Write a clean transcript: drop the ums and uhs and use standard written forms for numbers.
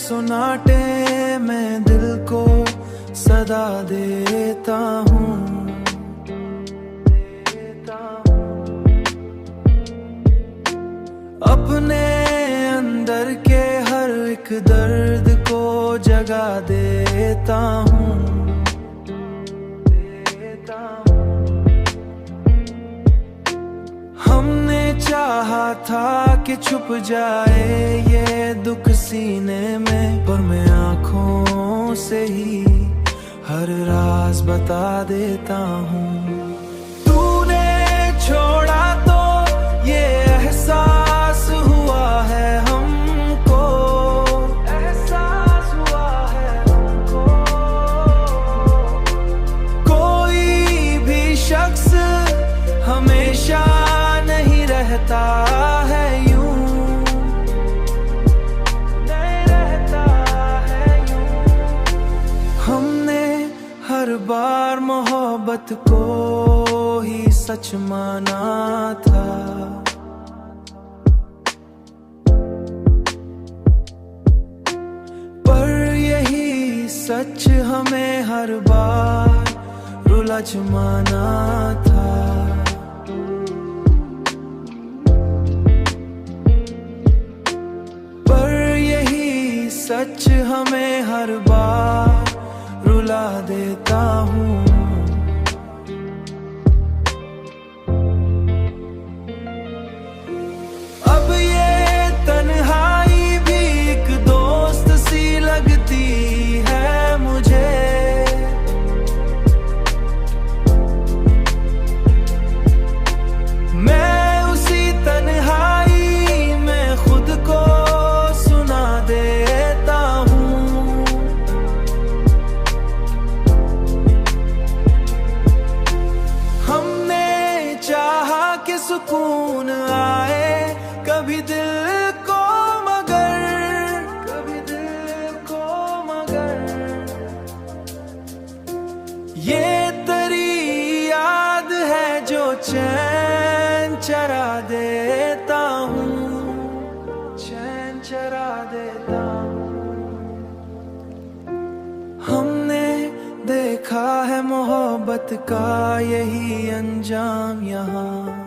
सुनाटे में दिल को सदा देता हूँ। अपने अंदर के हर एक दर्द को जगा देता हूँ। हमने चाहा था कि छुप जाए ये दुख सीने में, पर मैं आँखों से ही हर राज बता देता हूँ। तूने छोड़ा तो ये एहसास हुआ है हमको, एहसास हुआ है हमको। कोई भी शख्स हमेशा नहीं रहता है यूं, नहीं रहता है यूं। हमने हर बार मोहब्बत को ही सच माना था, पर यही सच हमें हर बार रुला माना था। सच हमें हर बार रुला देता हूँ। अब ये तन्हाई भी एक दोस्त सी लगती है मुझे। मैं उसी तन्हाई में खुद को सुना दे। कि सुकून आए कभी दिल को, कभी दिल को मगर ये तेरी याद है जो चैन चरा देता हूँ, चैन चरा देता हूँ। हमने देखा है मोहब्बत का यही अंजाम यहाँ।